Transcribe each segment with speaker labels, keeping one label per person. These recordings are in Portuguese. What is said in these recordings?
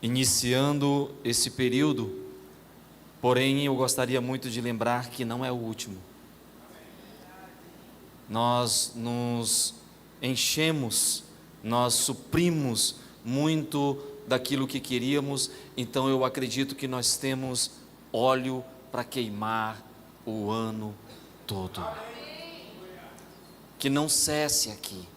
Speaker 1: iniciando esse período, porém eu gostaria muito de lembrar que não é o último. Nós nos enchemos, nós suprimos muito daquilo que queríamos, então eu acredito que nós temos óleo para queimar o ano todo. Que não cesse aqui,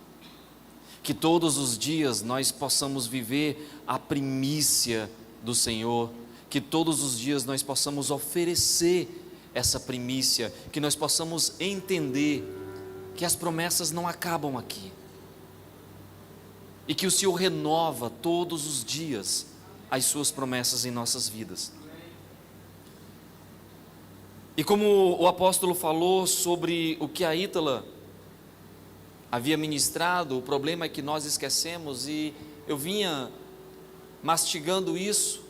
Speaker 1: que todos os dias nós possamos viver a primícia do Senhor, que todos os dias nós possamos oferecer essa primícia, que nós possamos entender que as promessas não acabam aqui, e que o Senhor renova todos os dias as suas promessas em nossas vidas. E como o apóstolo falou sobre o que a Ítala havia ministrado, o problema é que nós esquecemos, e eu vinha mastigando isso,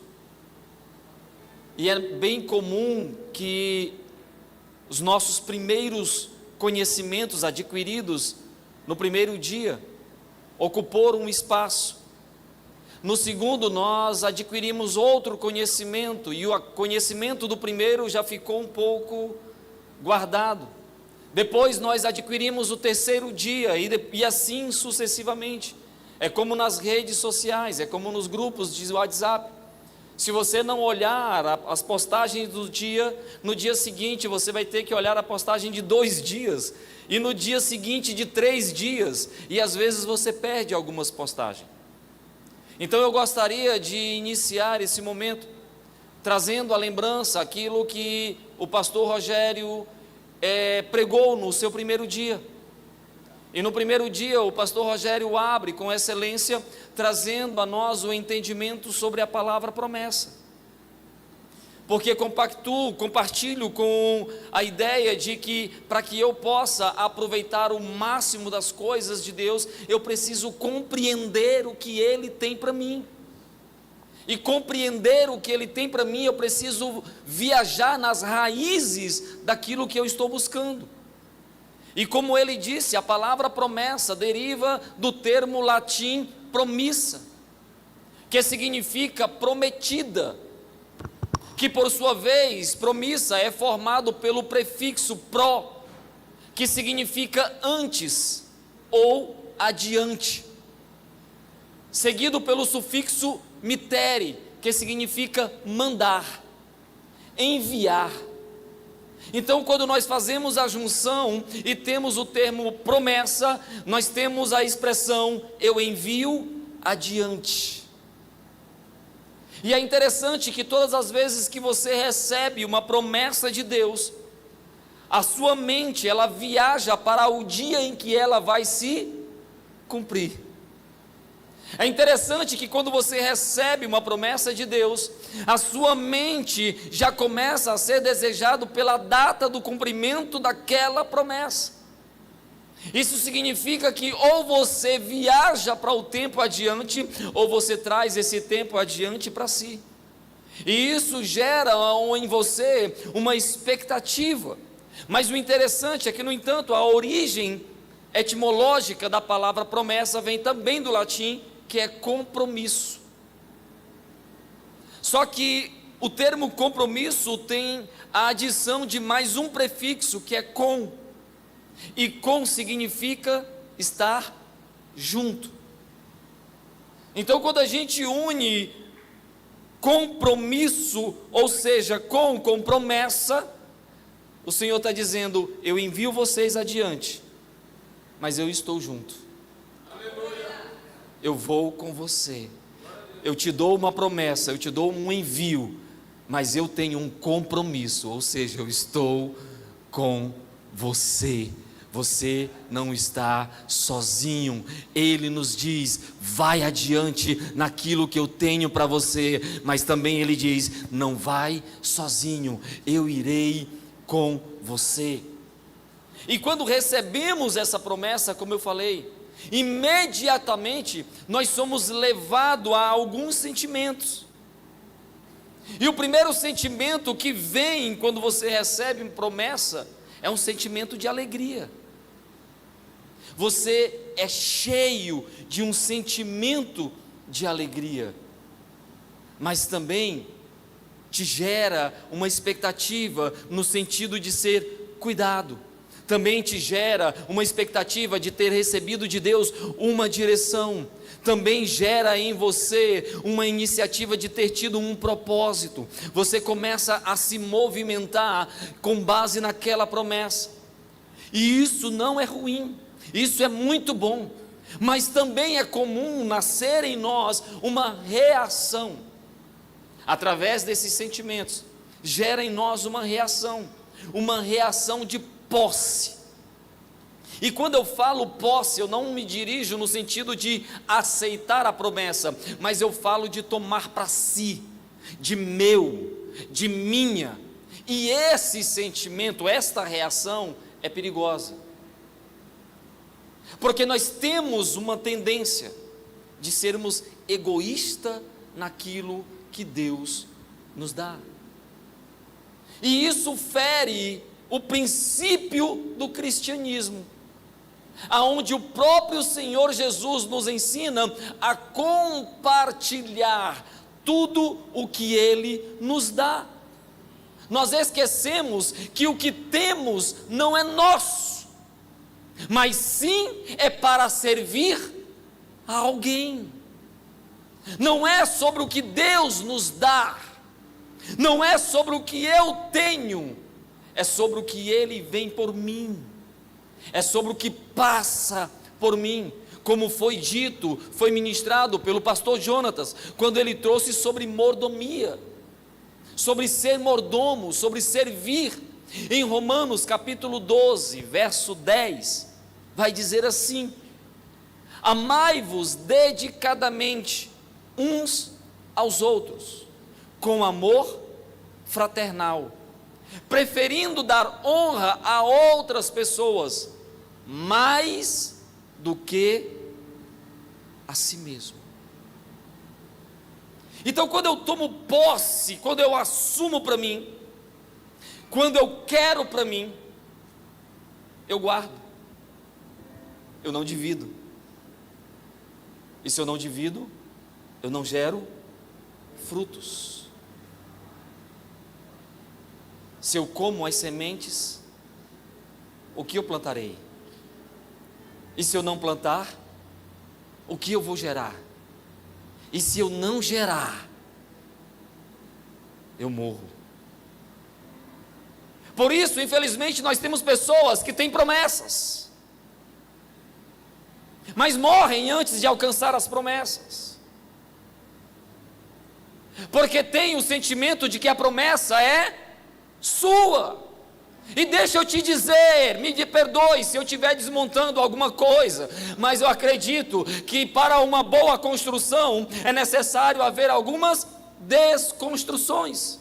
Speaker 1: e é bem comum que os nossos primeiros conhecimentos adquiridos no primeiro dia ocupou um espaço. No segundo, nós adquirimos outro conhecimento, e o conhecimento do primeiro já ficou um pouco guardado. Depois nós adquirimos o terceiro dia, e assim sucessivamente. É como nas redes sociais, é como nos grupos de WhatsApp. Se você não olhar as postagens do dia, no dia seguinte você vai ter que olhar a postagem de 2 dias, e no dia seguinte de 3 dias, e às vezes você perde algumas postagens. Então eu gostaria de iniciar esse momento trazendo à lembrança aquilo que o pastor Rogério pregou no seu primeiro dia. E no primeiro dia o pastor Rogério abre com excelência, trazendo a nós o entendimento sobre a palavra promessa. Porque compartilho com a ideia de que para que eu possa aproveitar o máximo das coisas de Deus, eu preciso compreender o que Ele tem para mim. E compreender o que Ele tem para mim, eu preciso viajar nas raízes daquilo que eu estou buscando. E como ele disse, a palavra promessa deriva do termo latim promissa, que significa prometida, que por sua vez, promissa é formado pelo prefixo pro, que significa antes ou adiante, seguido pelo sufixo mitere, que significa mandar, enviar. Então, quando nós fazemos a junção e temos o termo promessa, nós temos a expressão eu envio adiante. E é interessante que todas as vezes que você recebe uma promessa de Deus, a sua mente ela viaja para o dia em que ela vai se cumprir. É interessante que quando você recebe uma promessa de Deus, a sua mente já começa a ser desejado pela data do cumprimento daquela promessa. Isso significa que ou você viaja para o tempo adiante, ou você traz esse tempo adiante para si. E isso gera em você uma expectativa. Mas o interessante é que, no entanto, a origem etimológica da palavra promessa vem também do latim, que é compromisso. Só que o termo compromisso tem a adição de mais um prefixo, que é com, e com significa estar junto. Então, quando a gente une compromisso, ou seja, com promessa, o Senhor está dizendo: eu envio vocês adiante, mas eu estou junto. Eu vou com você, eu te dou uma promessa, eu te dou um envio, mas eu tenho um compromisso, ou seja, eu estou com você. Você não está sozinho. Ele nos diz: vai adiante naquilo que eu tenho para você, mas também Ele diz: não vai sozinho, eu irei com você. E quando recebemos essa promessa, como eu falei, imediatamente nós somos levados a alguns sentimentos. E o primeiro sentimento que vem quando você recebe uma promessa é um sentimento de alegria. Você é cheio de um sentimento de alegria. mas também te gera uma expectativa no sentido de ser cuidado. Também te gera uma expectativa de ter recebido de Deus uma direção. Também gera em você uma iniciativa de ter tido um propósito. Você começa a se movimentar com base naquela promessa. E isso não é ruim, isso é muito bom. Mas também é comum nascer em nós uma reação. Através desses sentimentos, gera em nós uma reação de posse. E quando eu falo posse, eu não me dirijo no sentido de aceitar a promessa, mas eu falo de tomar para si, de meu, de minha. E esse sentimento, esta reação é perigosa, porque nós temos uma tendência de sermos egoístas naquilo que Deus nos dá, e isso fere o princípio do cristianismo, aonde o próprio Senhor Jesus nos ensina a compartilhar tudo o que Ele nos dá. Nós esquecemos que o que temos não é nosso, mas sim é para servir a alguém. Não é sobre o que Deus nos dá, não é sobre o que eu tenho, é sobre o que Ele vem por mim, é sobre o que passa por mim, como foi dito, foi ministrado pelo pastor Jonatas, quando ele trouxe sobre mordomia, sobre ser mordomo, sobre servir. Em Romanos capítulo 12, verso 10, vai dizer assim: amai-vos dedicadamente uns aos outros, com amor fraternal, preferindo dar honra a outras pessoas, mais do que a si mesmo. Então, quando eu tomo posse, quando eu assumo para mim, quando eu quero para mim, eu guardo, eu não divido. E se eu não divido, eu não gero frutos. Se eu como as sementes, o que eu plantarei? E se eu não plantar, o que eu vou gerar? E se eu não gerar, eu morro. Por isso, infelizmente, nós temos pessoas que têm promessas, mas morrem antes de alcançar as promessas, porque tem o sentimento de que a promessa é sua. E deixa eu te dizer, me perdoe se eu estiver desmontando alguma coisa, mas eu acredito que para uma boa construção é necessário haver algumas desconstruções.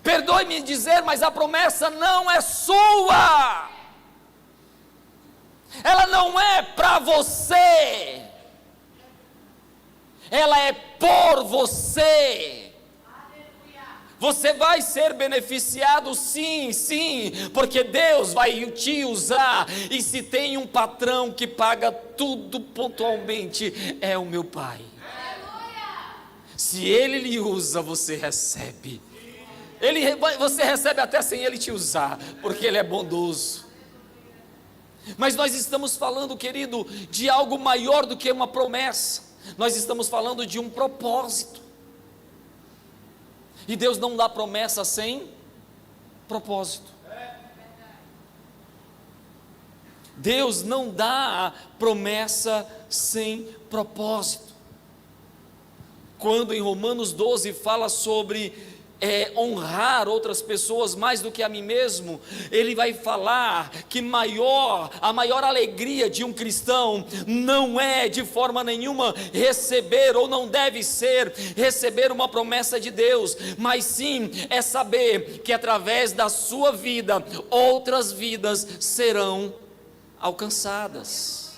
Speaker 1: Perdoe-me dizer, mas a promessa não é sua, ela não é para você, ela é por você. Você vai ser beneficiado, sim, sim, porque Deus vai te usar. E se tem um patrão que paga tudo pontualmente, é o meu Pai. Se Ele lhe usa, você recebe. Você recebe até sem Ele te usar, porque Ele é bondoso. Mas nós estamos falando, querido, de algo maior do que uma promessa. Nós estamos falando de um propósito. E Deus não dá promessa sem propósito. Deus não dá promessa sem propósito. Quando em Romanos 12 fala sobre honrar outras pessoas mais do que a mim mesmo, ele vai falar que a maior alegria de um cristão não é de forma nenhuma receber, ou não deve ser receber uma promessa de Deus, mas sim é saber que através da sua vida, outras vidas serão alcançadas.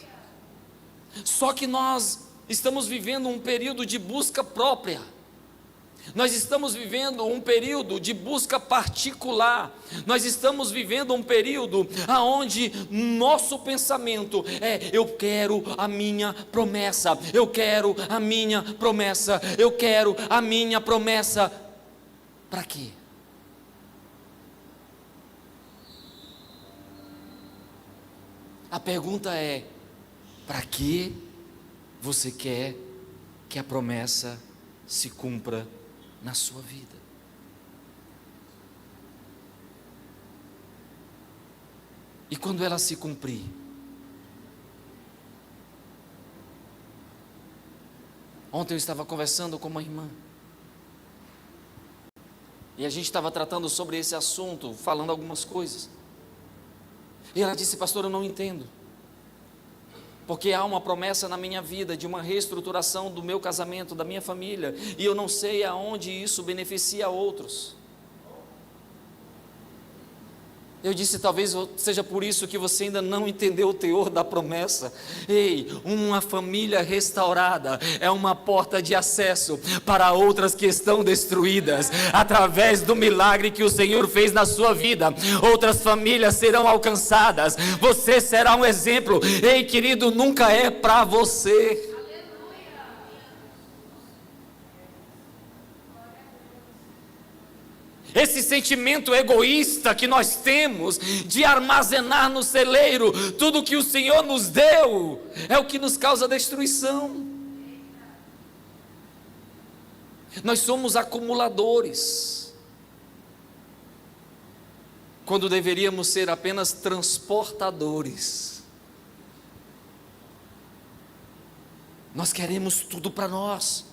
Speaker 1: Só que nós estamos vivendo um período de busca própria. Nós estamos vivendo um período de busca particular. Nós estamos vivendo um período onde nosso pensamento é: eu quero a minha promessa, eu quero a minha promessa, eu quero a minha promessa. Para quê? A pergunta é: para que você quer que a promessa se cumpra na sua vida? E quando ela se cumprir, ontem eu estava conversando com uma irmã, e a gente estava tratando sobre esse assunto, falando algumas coisas, e ela disse: pastor, eu não entendo, porque há uma promessa na minha vida de uma reestruturação do meu casamento, da minha família, e eu não sei aonde isso beneficia outros. Eu disse: talvez seja por isso que você ainda não entendeu o teor da promessa. Ei, uma família restaurada é uma porta de acesso para outras que estão destruídas. Através do milagre que o Senhor fez na sua vida, outras famílias serão alcançadas. Você será um exemplo. Ei, querido, nunca é para você. Esse sentimento egoísta que nós temos de armazenar no celeiro tudo que o Senhor nos deu, é o que nos causa destruição. Nós somos acumuladores, quando deveríamos ser apenas transportadores. Nós queremos tudo para nós.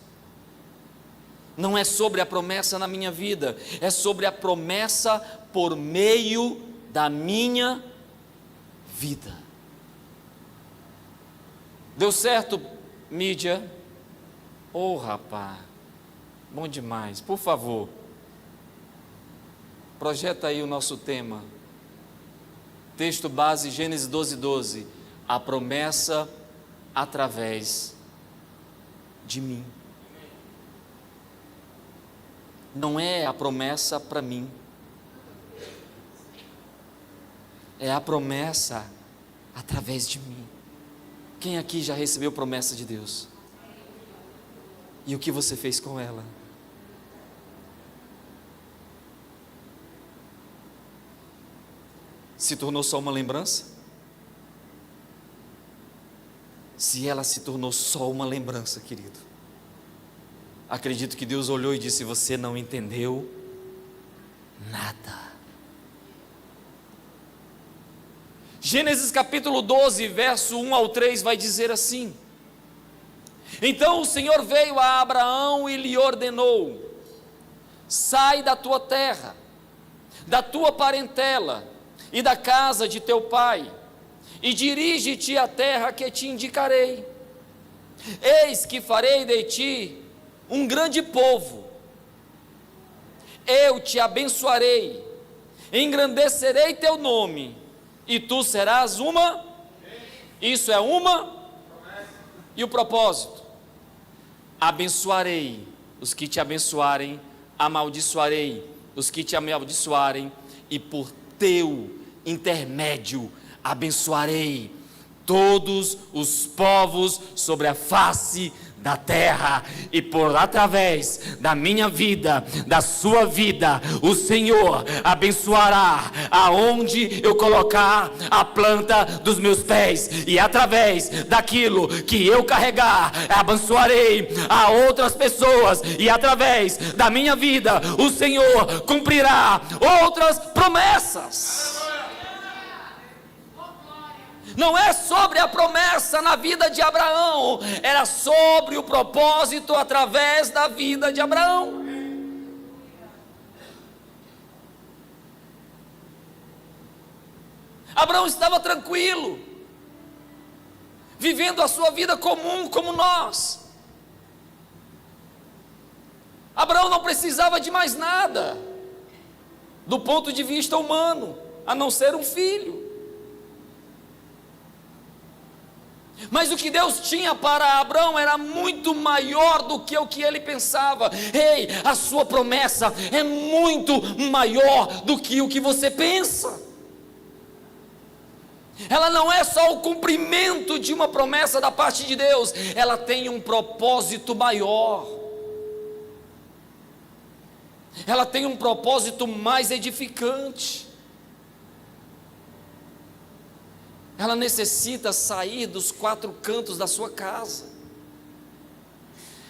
Speaker 1: Não é sobre a promessa na minha vida, é sobre a promessa por meio da minha vida. Deu certo, mídia? Oh, rapaz, bom demais. Por favor, projeta aí o nosso tema. Texto base, Gênesis 12:12. A promessa através de mim. Não é a promessa para mim, é a promessa através de mim. Quem aqui já recebeu promessa de Deus? E o que você fez com ela? Se tornou só uma lembrança? Se ela se tornou só uma lembrança, querido, acredito que Deus olhou e disse: você não entendeu nada. Gênesis capítulo 12, verso 1 ao 3 vai dizer assim: então o Senhor veio a Abraão e lhe ordenou: sai da tua terra, da tua parentela e da casa de teu pai, e dirige-te à terra que te indicarei. Eis que farei de ti um grande povo, eu te abençoarei, engrandecerei teu nome, e tu serás uma. Isso é uma. E o propósito: abençoarei os que te abençoarem, amaldiçoarei os que te amaldiçoarem, e por teu intermédio abençoarei todos os povos sobre a face da terra, e por através da minha vida, da sua vida, o Senhor abençoará aonde eu colocar a planta dos meus pés, e através daquilo que eu carregar, abençoarei a outras pessoas, e através da minha vida, o Senhor cumprirá outras promessas. Não é sobre a promessa na vida de Abraão, era sobre o propósito através da vida de Abraão. Abraão estava tranquilo, vivendo a sua vida comum como nós. Abraão não precisava de mais nada, do ponto de vista humano, a não ser um filho. Mas o que Deus tinha para Abraão era muito maior do que o que ele pensava. Ei, a sua promessa é muito maior do que o que você pensa. Ela não é só o cumprimento de uma promessa da parte de Deus, ela tem um propósito maior. Ela tem um propósito mais edificante. Ela necessita sair dos quatro cantos da sua casa.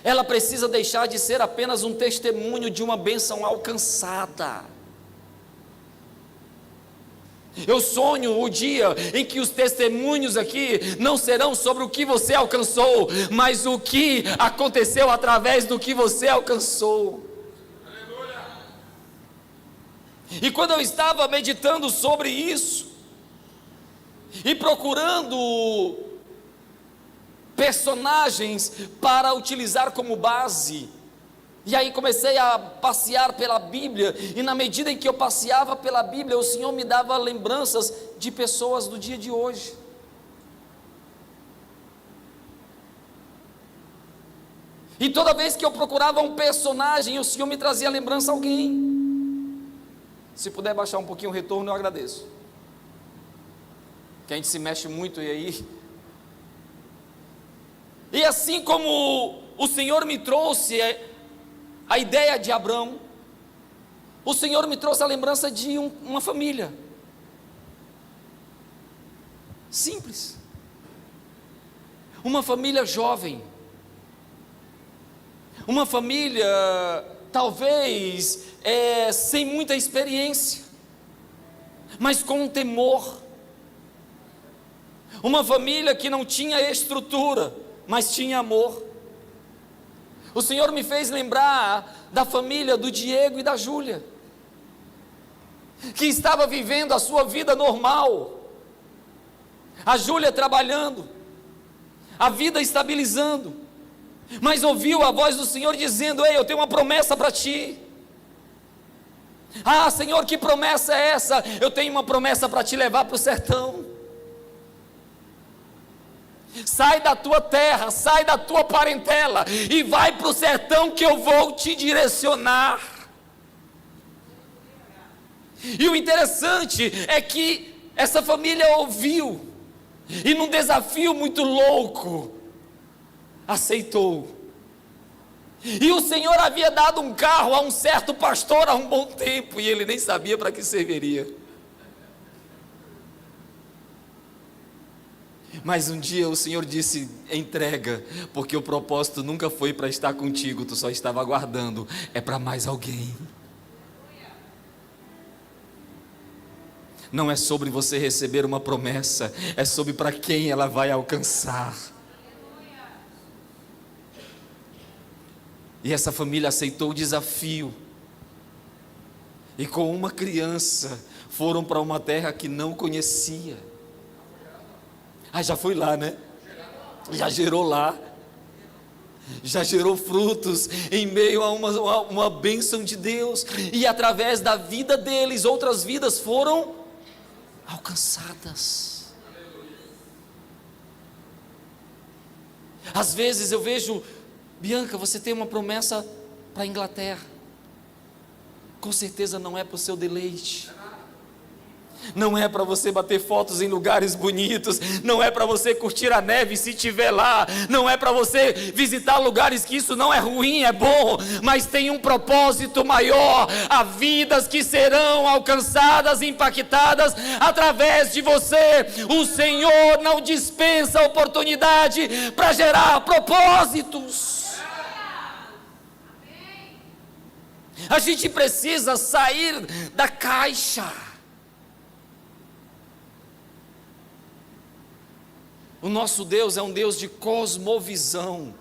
Speaker 1: Ela precisa deixar de ser apenas um testemunho de uma bênção alcançada. Eu sonho o dia em que os testemunhos aqui não serão sobre o que você alcançou, mas o que aconteceu através do que você alcançou. Aleluia. E quando eu estava meditando sobre isso, e procurando personagens para utilizar como base, e aí comecei a passear pela Bíblia, e na medida em que eu passeava pela Bíblia, o Senhor me dava lembranças de pessoas do dia de hoje. E toda vez que eu procurava um personagem, o Senhor me trazia lembrança a alguém. Se puder baixar um pouquinho o retorno, eu agradeço. Que a gente se mexe muito e aí. E assim como o Senhor me trouxe a ideia de Abraão, o Senhor me trouxe a lembrança de uma família simples, uma família jovem, uma família talvez sem muita experiência, mas com um temor. Uma família que não tinha estrutura, mas tinha amor. O Senhor me fez lembrar da família do Diego e da Júlia, que estava vivendo a sua vida normal. A Júlia trabalhando, a vida estabilizando, mas ouviu a voz do Senhor dizendo: ei, eu tenho uma promessa para ti. Ah, Senhor, que promessa é essa? Eu tenho uma promessa para te levar para o sertão. Sai da tua terra, sai da tua parentela e vai para o sertão que eu vou te direcionar. E o interessante é que essa família ouviu e num desafio muito louco aceitou. E o Senhor havia dado um carro a um certo pastor há um bom tempo e ele nem sabia para que serviria. Mas um dia o Senhor disse: entrega, porque o propósito nunca foi para estar contigo, tu só estava aguardando, é para mais alguém. Não é sobre você receber uma promessa, é sobre para quem ela vai alcançar. E essa família aceitou o desafio, e com uma criança foram para uma terra que não conhecia. Ah, já foi lá, né? Já gerou lá. Já gerou frutos em meio a uma bênção de Deus. E através da vida deles, outras vidas foram alcançadas. Às vezes eu vejo: Bianca, você tem uma promessa para a Inglaterra. Com certeza não é para o seu deleite. Não é para você bater fotos em lugares bonitos, não é para você curtir a neve se estiver lá, não é para você visitar lugares que isso não é ruim, é bom, mas tem um propósito maior, há vidas que serão alcançadas, impactadas através de você. O Senhor não dispensa oportunidade para gerar propósitos. A gente precisa sair da caixa. O nosso Deus é um Deus de cosmovisão.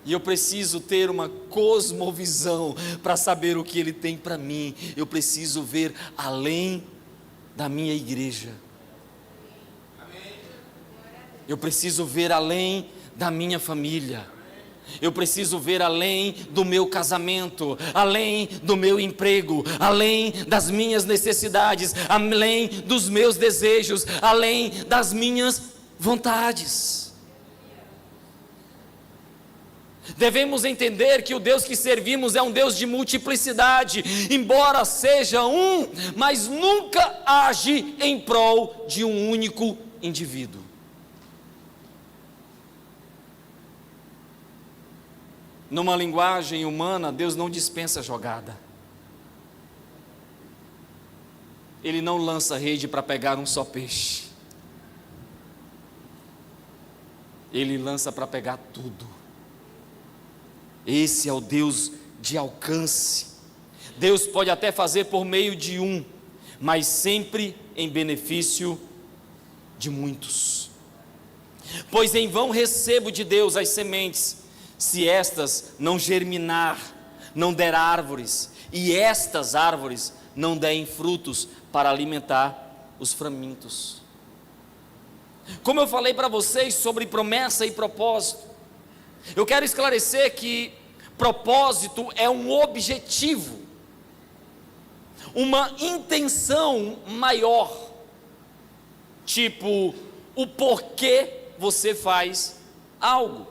Speaker 1: E eu preciso ter uma cosmovisão para saber o que Ele tem para mim. Eu preciso ver além da minha igreja. Eu preciso ver além da minha família. Eu preciso ver além do meu casamento, além do meu emprego, além das minhas necessidades, além dos meus desejos, além das minhas vontades. Devemos entender que o Deus que servimos é um Deus de multiplicidade, embora seja um, mas nunca age em prol de um único indivíduo. Numa linguagem humana, Deus não dispensa jogada. Ele não lança rede para pegar um só peixe. Ele lança para pegar tudo. Esse é o Deus de alcance. Deus pode até fazer por meio de um, mas sempre em benefício de muitos. Pois em vão recebo de Deus as sementes, se estas não germinar, não der árvores, e estas árvores não derem frutos para alimentar os famintos. Como eu falei para vocês sobre promessa e propósito, eu quero esclarecer que propósito é um objetivo, uma intenção maior, tipo o porquê você faz algo.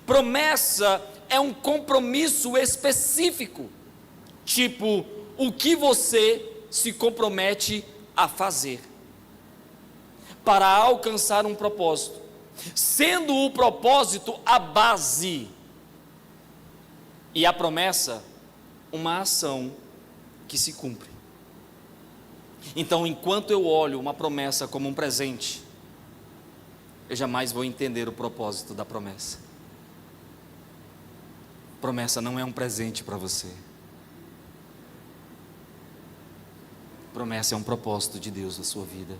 Speaker 1: Promessa é um compromisso específico, tipo o que você se compromete a fazer para alcançar um propósito, sendo o propósito a base e a promessa uma ação que se cumpre. Então, enquanto eu olho uma promessa como um presente, eu jamais vou entender o propósito da promessa. Promessa não é um presente para você. Promessa é um propósito de Deus na sua vida.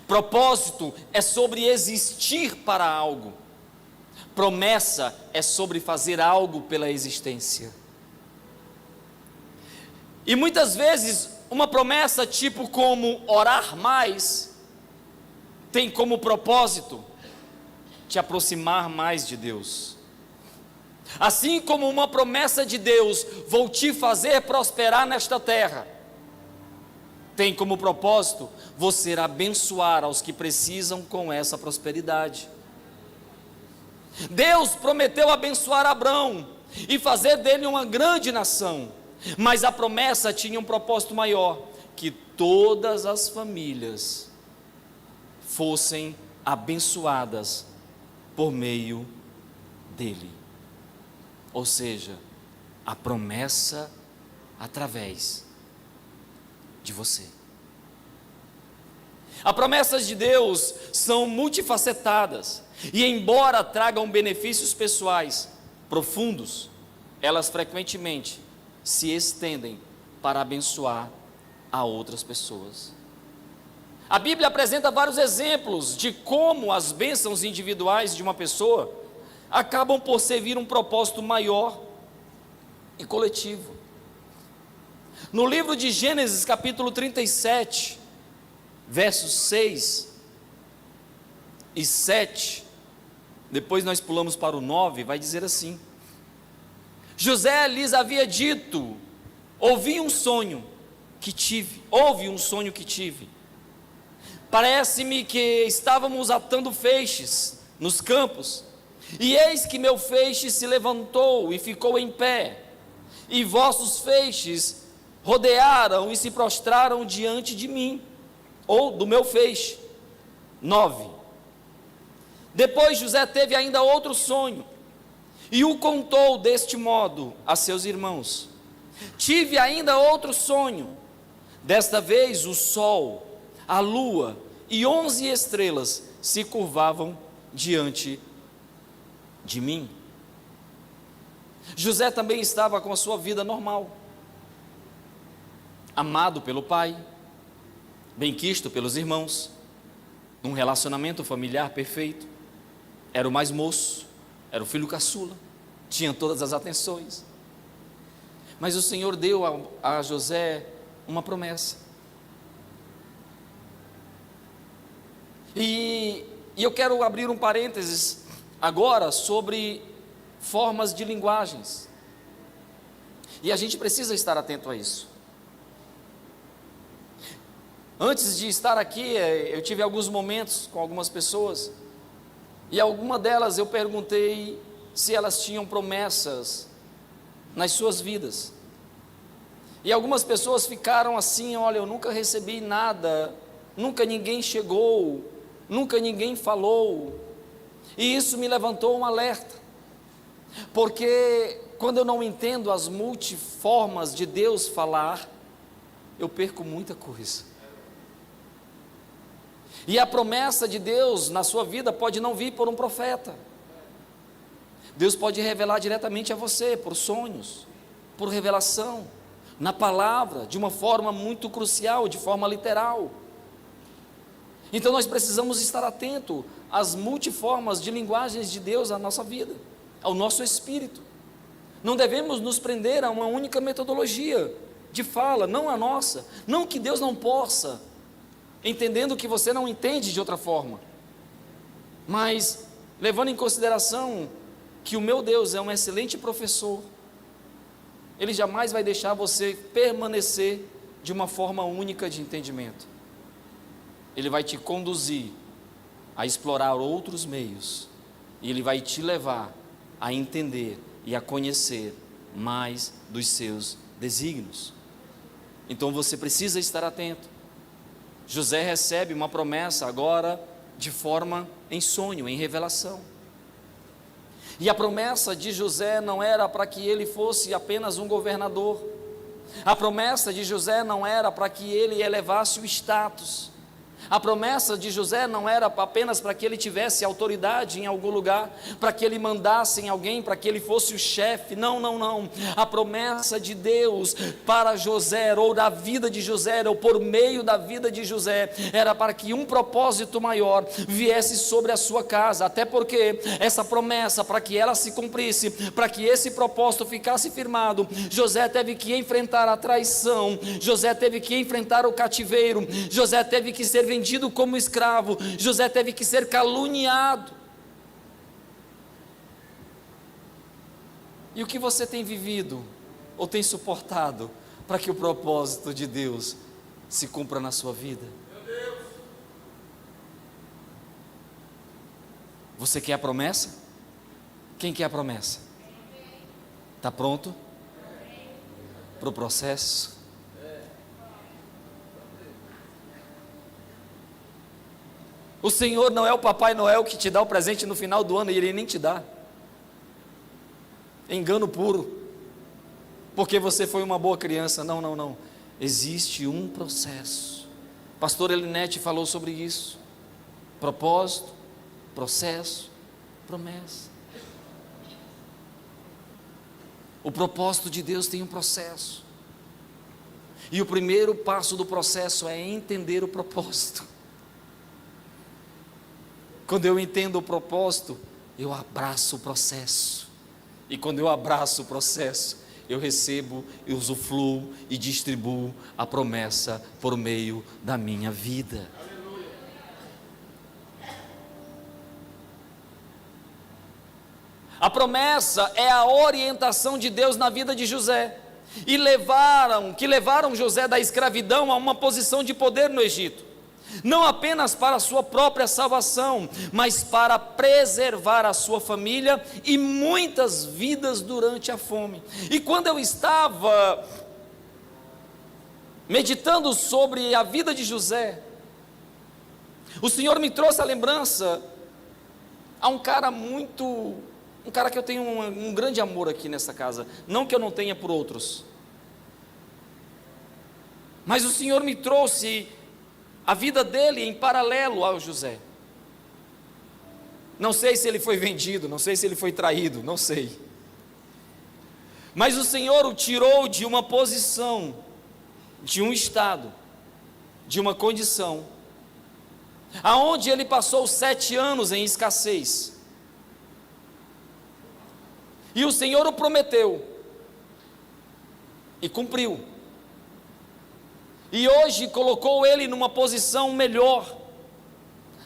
Speaker 1: Propósito é sobre existir para algo. Promessa é sobre fazer algo pela existência. E muitas vezes uma promessa tipo como orar mais tem como propósito te aproximar mais de Deus. Assim como uma promessa de Deus, vou te fazer prosperar nesta terra, tem como propósito você abençoar aos que precisam com essa prosperidade. Deus prometeu abençoar Abrão e fazer dele uma grande nação, mas a promessa tinha um propósito maior, que todas as famílias fossem abençoadas por meio dele. Ou seja, a promessa através de você. As promessas de Deus são multifacetadas e, embora tragam benefícios pessoais profundos, elas frequentemente se estendem para abençoar a outras pessoas. A Bíblia apresenta vários exemplos de como as bênçãos individuais de uma pessoa acabam por servir um propósito maior e coletivo. No livro de Gênesis, capítulo 37, versos 6 e 7, depois nós pulamos para o 9, vai dizer assim: José lhes havia dito: houve um sonho que tive. Parece-me que estávamos atando feixes nos campos, e eis que meu feixe se levantou e ficou em pé, e vossos feixes rodearam e se prostraram diante de mim, ou do meu feixe. 9. Depois José teve ainda outro sonho, e o contou deste modo a seus irmãos: tive ainda outro sonho, desta vez o sol, a lua e 11 estrelas se curvavam diante de mim. José também estava com a sua vida normal, amado pelo pai, benquisto pelos irmãos, num relacionamento familiar perfeito. Era o mais moço, era o filho caçula, tinha todas as atenções. Mas o Senhor deu a José uma promessa. E eu quero abrir um parênteses agora sobre formas de linguagens. E a gente precisa estar atento a isso. Antes de estar aqui, eu tive alguns momentos com algumas pessoas, e alguma delas eu perguntei se elas tinham promessas nas suas vidas. E algumas pessoas ficaram assim: olha, eu nunca recebi nada, nunca ninguém chegou, nunca ninguém falou. E isso me levantou um alerta, porque quando eu não entendo as multiformas de Deus falar, eu perco muita coisa. E a promessa de Deus na sua vida pode não vir por um profeta. Deus pode revelar diretamente a você, por sonhos, por revelação, na palavra, de uma forma muito crucial, de forma literal. Então nós precisamos estar atentos às multiformas de linguagens de Deus na nossa vida, ao nosso espírito. Não devemos nos prender a uma única metodologia de fala, não a nossa. Não que Deus não possa, entendendo que você não entende de outra forma, mas levando em consideração que o meu Deus é um excelente professor, Ele jamais vai deixar você permanecer de uma forma única de entendimento. Ele vai te conduzir a explorar outros meios, e Ele vai te levar a entender e a conhecer mais dos seus desígnios. Então você precisa estar atento. José recebe uma promessa agora de forma em sonho, em revelação. E a promessa de José não era para que ele fosse apenas um governador. A promessa de José não era para que ele elevasse o status. A promessa de José não era apenas para que ele tivesse autoridade em algum lugar, para que ele mandasse em alguém, para que ele fosse o chefe. Não, não, não. A promessa de Deus para José, ou da vida de José, ou por meio da vida de José, era para que um propósito maior viesse sobre a sua casa. Até porque essa promessa, para que ela se cumprisse, para que esse propósito ficasse firmado, José teve que enfrentar a traição, José teve que enfrentar o cativeiro, José teve que ser vendido como escravo, José teve que ser caluniado. E o que você tem vivido ou tem suportado para que o propósito de Deus se cumpra na sua vida? Você quer a promessa? Quem quer a promessa? Está pronto para o processo? O Senhor não é o Papai Noel que te dá o presente no final do ano e Ele nem te dá. Engano puro, porque você foi uma boa criança. Não, não, não. Existe um processo. Pastor Elinete falou sobre isso. Propósito, processo, promessa. O propósito de Deus tem um processo. E o primeiro passo do processo é entender o propósito. Quando eu entendo o propósito, eu abraço o processo. E quando eu abraço o processo, eu recebo, eu usufruo e distribuo a promessa por meio da minha vida. Aleluia. A promessa é a orientação de Deus na vida de José. E levaram José da escravidão a uma posição de poder no Egito. Não apenas para a sua própria salvação, mas para preservar a sua família e muitas vidas durante a fome. E quando eu estava meditando sobre a vida de José, o Senhor me trouxe a lembrança a um cara que eu tenho um grande amor aqui nessa casa, não que eu não tenha por outros, mas o Senhor me trouxe a vida dele em paralelo ao José. Não sei se ele foi vendido, não sei se ele foi traído, não sei. Mas o Senhor o tirou de uma posição, de um estado, de uma condição, aonde ele passou 7 anos em escassez. E o Senhor o prometeu, e cumpriu. E hoje colocou ele numa posição melhor,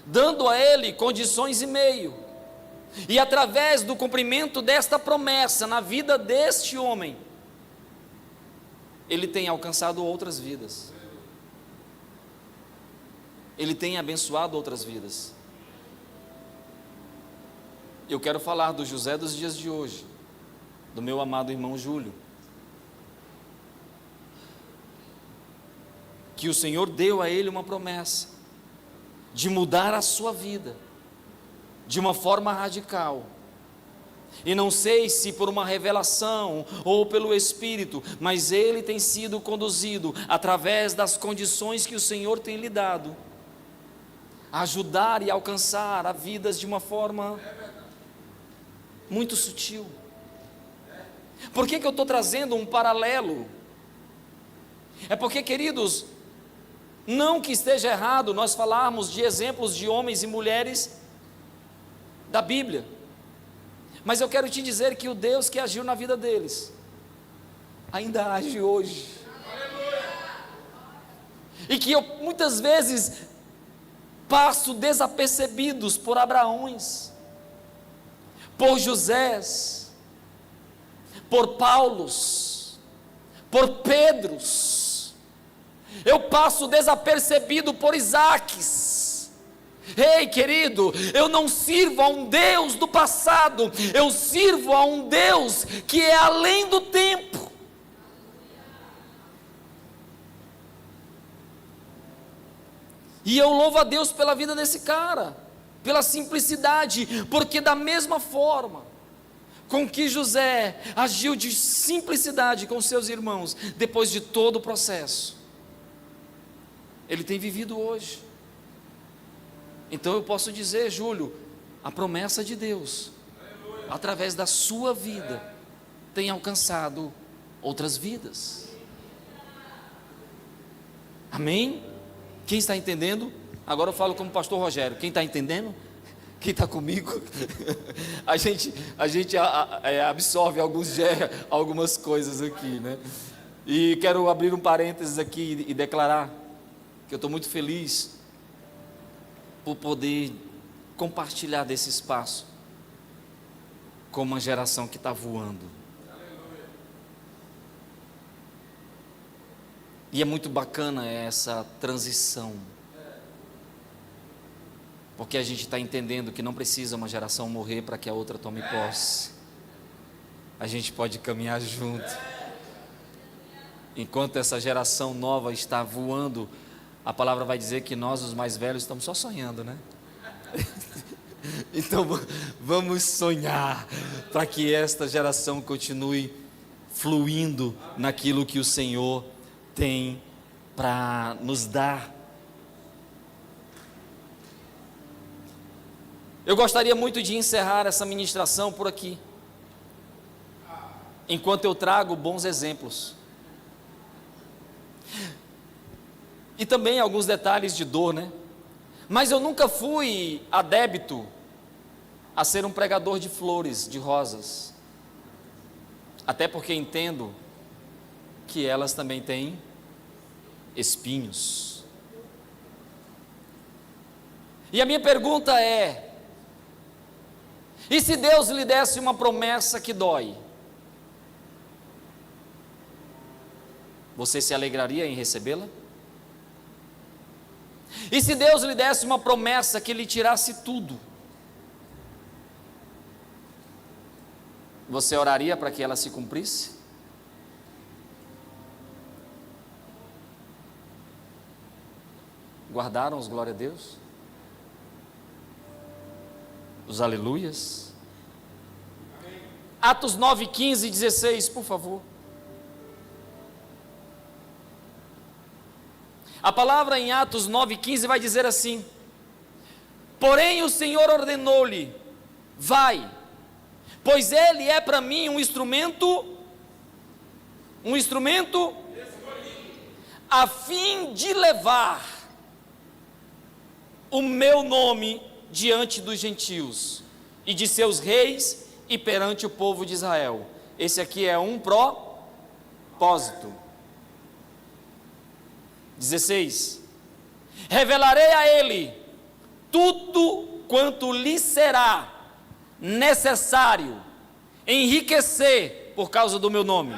Speaker 1: dando a ele condições e meio. E através do cumprimento desta promessa na vida deste homem, ele tem alcançado outras vidas. Ele tem abençoado outras vidas. Eu quero falar do José dos dias de hoje, do meu amado irmão Júlio, que o Senhor deu a ele uma promessa de mudar a sua vida de uma forma radical. E não sei se por uma revelação ou pelo Espírito, mas ele tem sido conduzido através das condições que o Senhor tem lhe dado, a ajudar e alcançar a vidas de uma forma muito sutil. Por que eu estou trazendo um paralelo? É porque, queridos, não que esteja errado nós falarmos de exemplos de homens e mulheres da Bíblia, mas eu quero te dizer que o Deus que agiu na vida deles ainda age hoje. E que eu muitas vezes passo desapercebidos por Abraões, por Josés, por Paulos, por Pedros. Eu passo desapercebido por Isaques. Ei, querido, eu não sirvo a um Deus do passado, eu sirvo a um Deus que é além do tempo. E eu louvo a Deus pela vida desse cara, pela simplicidade, porque da mesma forma com que José agiu de simplicidade com seus irmãos, depois de todo o processo, ele tem vivido hoje. Então eu posso dizer, Júlio, a promessa de Deus, através da sua vida, tem alcançado outras vidas. Amém? Quem está entendendo? Agora eu falo como pastor Rogério. Quem está entendendo? Quem está comigo? a gente absorve algumas coisas aqui, né? E quero abrir um parênteses aqui e declarar que eu estou muito feliz por poder compartilhar desse espaço com uma geração que está voando. E é muito bacana essa transição, porque a gente está entendendo que não precisa uma geração morrer para que a outra tome posse. A gente pode caminhar junto. Enquanto essa geração nova está voando, a palavra vai dizer que nós, os mais velhos, estamos só sonhando, né? Então vamos sonhar para que esta geração continue fluindo naquilo que o Senhor tem para nos dar. Eu gostaria muito de encerrar essa ministração por aqui, enquanto eu trago bons exemplos e também alguns detalhes de dor, né? Mas eu nunca fui adepto a ser um pregador de flores, de rosas, até porque entendo que elas também têm espinhos. E a minha pergunta é: e se Deus lhe desse uma promessa que dói, você se alegraria em recebê-la? E se Deus lhe desse uma promessa que lhe tirasse tudo, você oraria para que ela se cumprisse? Guardaram os glória a Deus? Os aleluias? Amém. Atos 9, 15 e 16, por favor. A palavra em Atos 9, 15 vai dizer assim: porém o Senhor ordenou-lhe: vai, pois ele é para mim um instrumento a fim de levar o meu nome diante dos gentios e de seus reis e perante o povo de Israel. Esse aqui é um propósito. 16: revelarei a ele tudo quanto lhe será necessário enriquecer por causa do meu nome.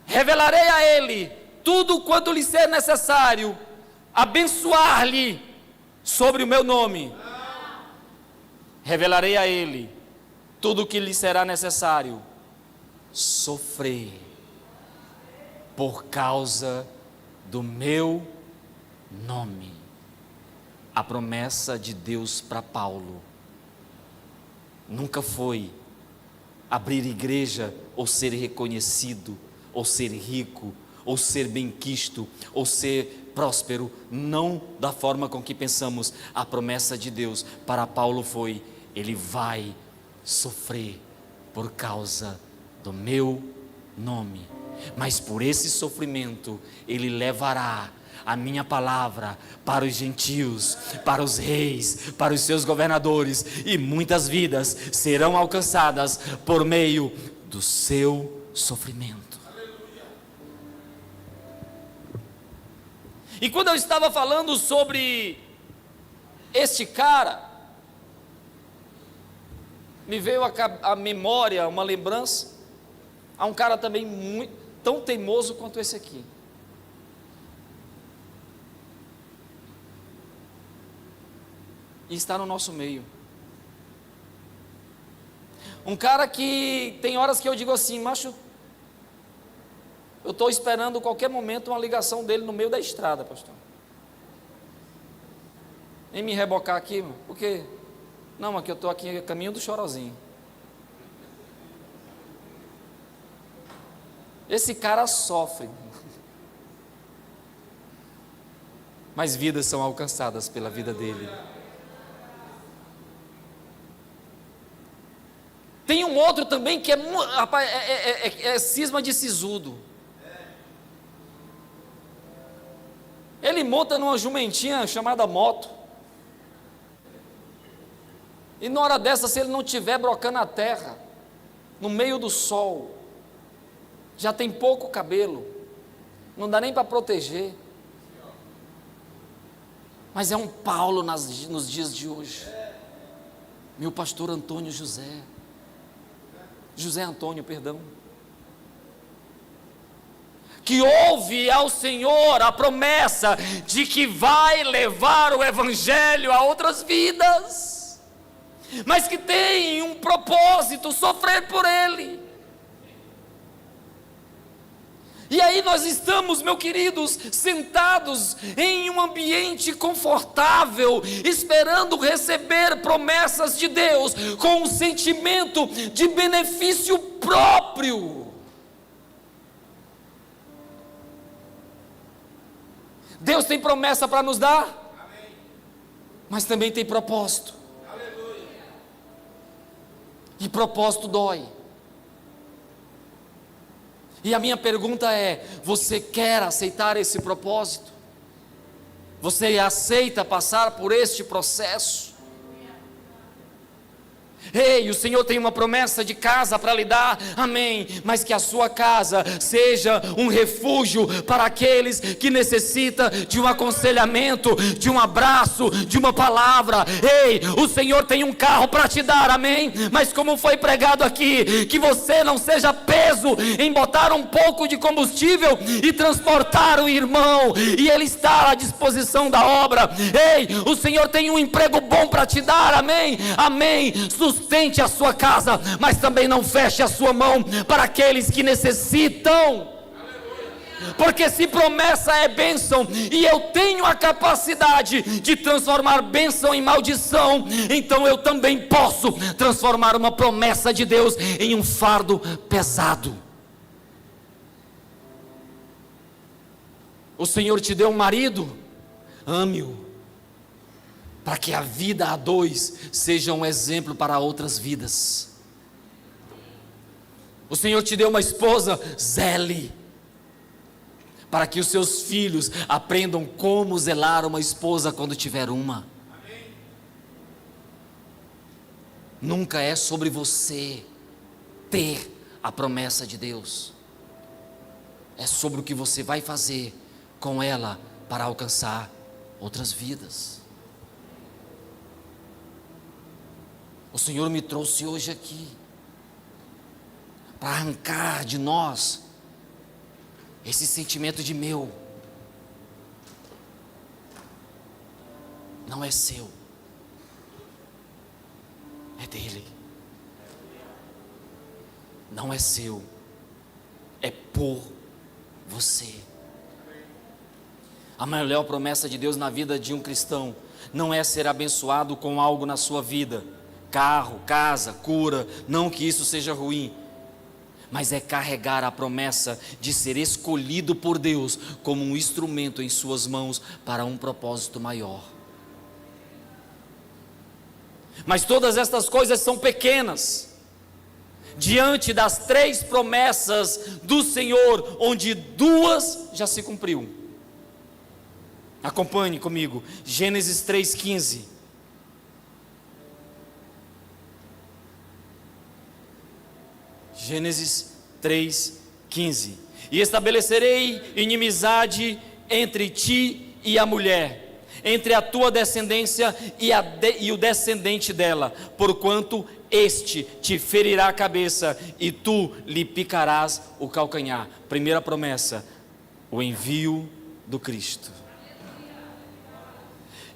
Speaker 1: Revelarei a ele tudo quanto lhe ser necessário abençoar-lhe sobre o meu nome, revelarei a ele tudo o que lhe será necessário sofrer por causa do meu nome. A promessa de Deus para Paulo nunca foi abrir igreja, ou ser reconhecido, ou ser rico, ou ser benquisto, ou ser próspero, não da forma com que pensamos. A promessa de Deus para Paulo foi: ele vai sofrer por causa do meu nome, mas por esse sofrimento ele levará a minha palavra para os gentios, para os reis, para os seus governadores, e muitas vidas serão alcançadas por meio do seu sofrimento. E quando eu estava falando sobre este cara, me veio à memória uma lembrança a um cara também tão teimoso quanto esse aqui. E está no nosso meio. Um cara que tem horas que eu digo assim: macho, eu estou esperando qualquer momento uma ligação dele no meio da estrada, pastor. Nem me rebocar aqui, porque não, aqui eu estou aqui a caminho do Chorozinho. Esse cara sofre, mas vidas são alcançadas pela vida dele. Tem um outro também que é cisma de sisudo. Ele monta numa jumentinha chamada moto, e na hora dessa, se ele não estiver brocando a terra, no meio do sol, já tem pouco cabelo, não dá nem para proteger, mas é um Paulo nos dias de hoje. Meu pastor José Antônio, que ouve ao Senhor a promessa de que vai levar o evangelho a outras vidas, mas que tem um propósito: sofrer por ele. E aí nós estamos, meus queridos, sentados em um ambiente confortável, esperando receber promessas de Deus, com um sentimento de benefício próprio. Deus tem promessa para nos dar, amém, mas também tem propósito. Aleluia. E propósito dói. E a minha pergunta é: você quer aceitar esse propósito? Você aceita passar por este processo? Ei, o Senhor tem uma promessa de casa para lhe dar, amém, mas que a sua casa seja um refúgio para aqueles que necessitam de um aconselhamento, de um abraço, de uma palavra. Ei, o Senhor tem um carro para te dar, amém, mas como foi pregado aqui, que você não seja peso em botar um pouco de combustível e transportar o irmão, e ele está à disposição da obra. Ei, o Senhor tem um emprego bom para te dar, amém, amém. Sustente a sua casa, mas também não feche a sua mão para aqueles que necessitam. Porque se promessa é bênção, e eu tenho a capacidade de transformar bênção em maldição, então eu também posso transformar uma promessa de Deus em um fardo pesado. O Senhor te deu um marido, ame-o, para que a vida a dois seja um exemplo para outras vidas. O Senhor te deu uma esposa, zele, para que os seus filhos aprendam como zelar uma esposa quando tiver uma. Amém. Nunca é sobre você ter a promessa de Deus, é sobre o que você vai fazer com ela para alcançar outras vidas. O Senhor me trouxe hoje aqui para arrancar de nós esse sentimento de meu. não é seu, é dele. Não é seu, é por você. A maior promessa de Deus na vida de um cristão não é ser abençoado com algo na sua vida, carro, casa, cura, não que isso seja ruim, mas é carregar a promessa de ser escolhido por Deus como um instrumento em suas mãos para um propósito maior. Mas todas estas coisas são pequenas diante das 3 promessas do Senhor, onde 2 já se cumpriu. Acompanhe comigo, Gênesis 3,15. Gênesis 3,15. E estabelecerei inimizade entre ti e a mulher, entre a tua descendência e o descendente dela, porquanto este te ferirá a cabeça e tu lhe picarás o calcanhar. Primeira promessa, o envio do Cristo.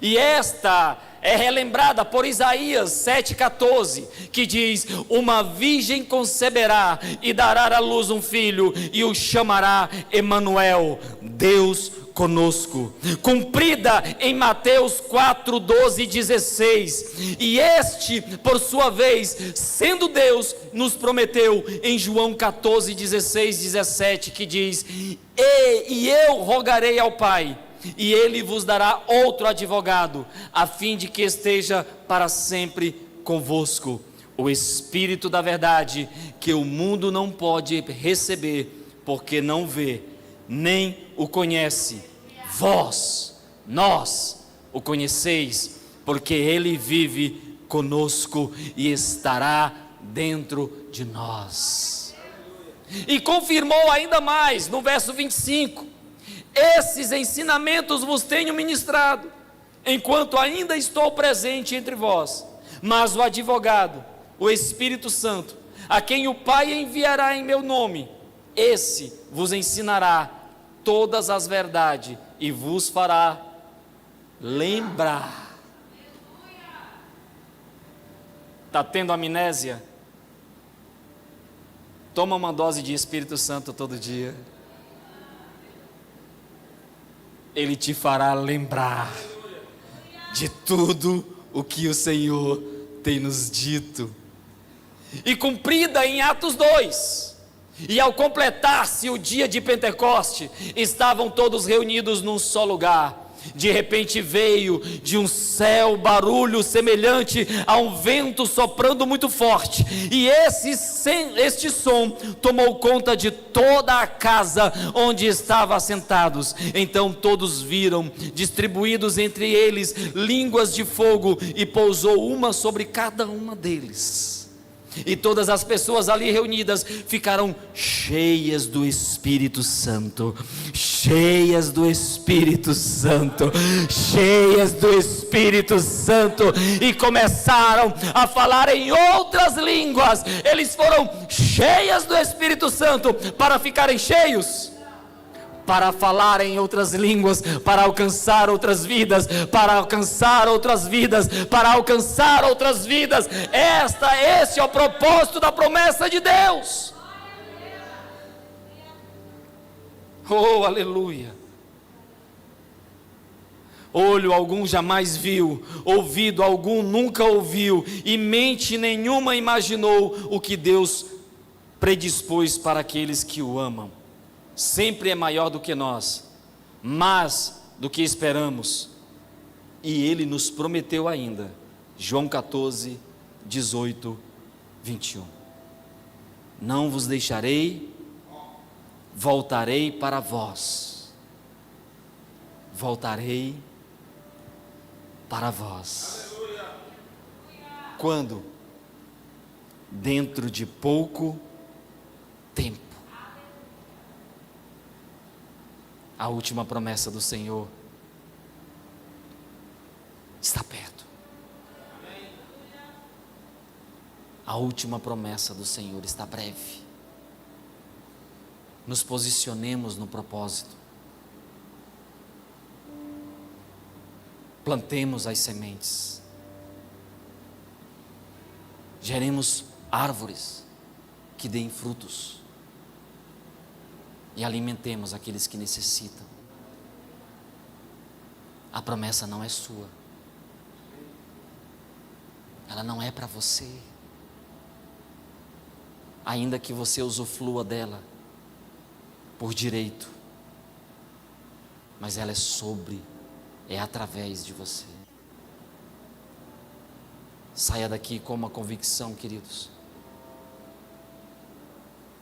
Speaker 1: E esta é relembrada por Isaías 7,14, que diz: uma virgem conceberá e dará à luz um filho, e o chamará Emanuel, Deus conosco. Cumprida em Mateus 4:12 e 16. E este, por sua vez, sendo Deus, nos prometeu em João 14:16, 17, que diz: e eu rogarei ao Pai, e Ele vos dará outro advogado, a fim de que esteja para sempre convosco, o Espírito da verdade, que o mundo não pode receber, porque não vê, nem o conhece. Nós o conheceis, porque Ele vive conosco e estará dentro de nós. E confirmou ainda mais no verso 25: esses ensinamentos vos tenho ministrado, enquanto ainda estou presente entre vós. Mas o advogado, o Espírito Santo, a quem o Pai enviará em meu nome, esse vos ensinará todas as verdades e vos fará lembrar. Está tendo amnésia? Toma uma dose de Espírito Santo todo dia. Ele te fará lembrar de tudo o que o Senhor tem nos dito. E cumprida em Atos 2. E ao completar-se o dia de Pentecoste, estavam todos reunidos num só lugar. De repente veio de um céu barulho semelhante a um vento soprando muito forte, e este som tomou conta de toda a casa onde estavam assentados. Então todos viram distribuídos entre eles línguas de fogo, e pousou uma sobre cada uma deles. E todas as pessoas ali reunidas ficaram cheias do Espírito Santo, cheias do Espírito Santo, cheias do Espírito Santo, e começaram a falar em outras línguas. Eles foram cheias do Espírito Santo para ficarem cheios, para falar em outras línguas, para alcançar outras vidas, para alcançar outras vidas, para alcançar outras vidas. Esse é o propósito da promessa de Deus. Oh, aleluia. Olho algum jamais viu, ouvido algum nunca ouviu, e mente nenhuma imaginou o que Deus predispôs para aqueles que o amam. Sempre é maior do que nós, mais do que esperamos, e Ele nos prometeu ainda. João 14, 18, 21. Não vos deixarei, voltarei para vós. Voltarei para vós. Quando? Dentro de pouco tempo. A última promessa do Senhor está perto. A última promessa do Senhor está breve. Nos posicionemos no propósito. plantemos as sementes, geremos árvores que deem frutos e alimentemos aqueles que necessitam. A promessa não é sua, ela não é para você, ainda que você usufrua dela por direito, mas ela é através de você. Saia daqui com uma convicção, queridos,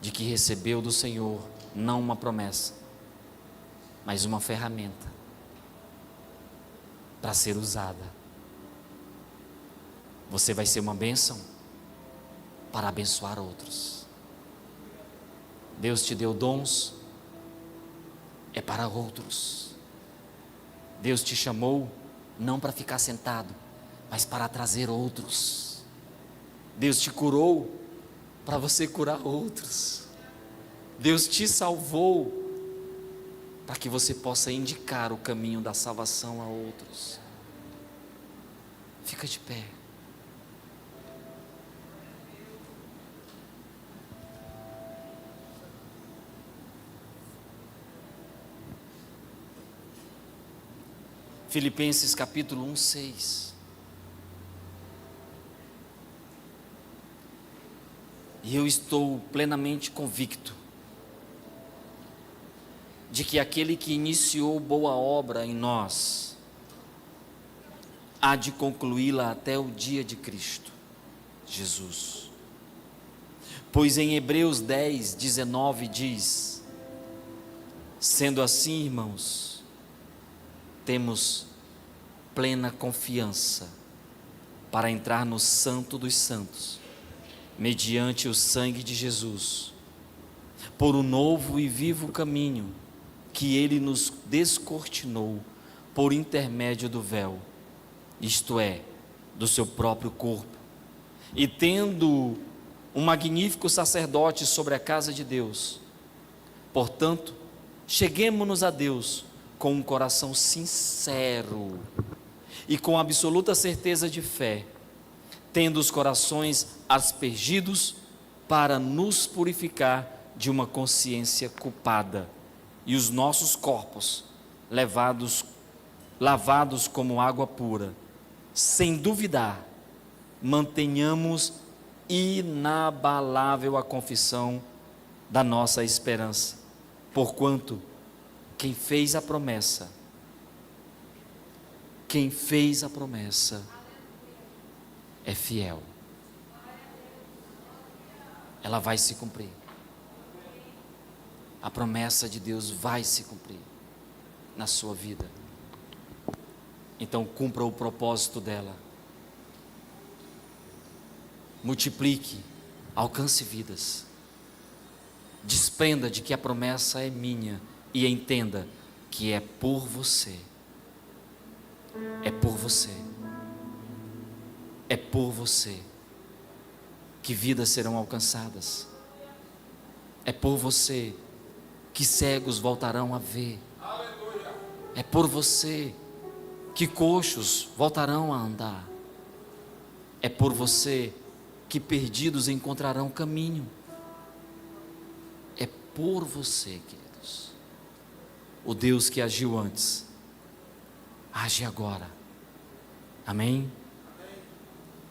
Speaker 1: de que recebeu do Senhor não uma promessa, mas uma ferramenta para ser usada. Você vai ser uma bênção para abençoar outros. Deus te deu dons, é para outros. Deus te chamou não para ficar sentado, mas para trazer outros. Deus te curou para você curar outros. Deus te salvou para que você possa indicar o caminho da salvação a outros. Fica de pé. Filipenses capítulo 1, 6. E eu estou plenamente convicto de que aquele que iniciou boa obra em nós há de concluí-la até o dia de Cristo Jesus. Pois em Hebreus 10, 19 diz: sendo assim, irmãos, temos plena confiança para entrar no Santo dos Santos, mediante o sangue de Jesus, por um novo e vivo caminho que Ele nos descortinou por intermédio do véu, isto é, do seu próprio corpo. E tendo um magnífico sacerdote sobre a casa de Deus, portanto, cheguemo-nos a Deus com um coração sincero e com absoluta certeza de fé, tendo os corações aspergidos para nos purificar de uma consciência culpada e os nossos corpos lavados como água pura. Sem duvidar, mantenhamos inabalável a confissão da nossa esperança, porquanto quem fez a promessa é fiel. Ela vai se cumprir. A promessa de Deus vai se cumprir na sua vida. Então cumpra o propósito dela. Multiplique, alcance vidas. Desprenda de que a promessa é minha e entenda que é por você. É por você. É por você que vidas serão alcançadas. É por você que cegos voltarão a ver. É por você que coxos voltarão a andar. É por você que perdidos encontrarão caminho. É por você, queridos. O Deus que agiu antes, age agora. Amém?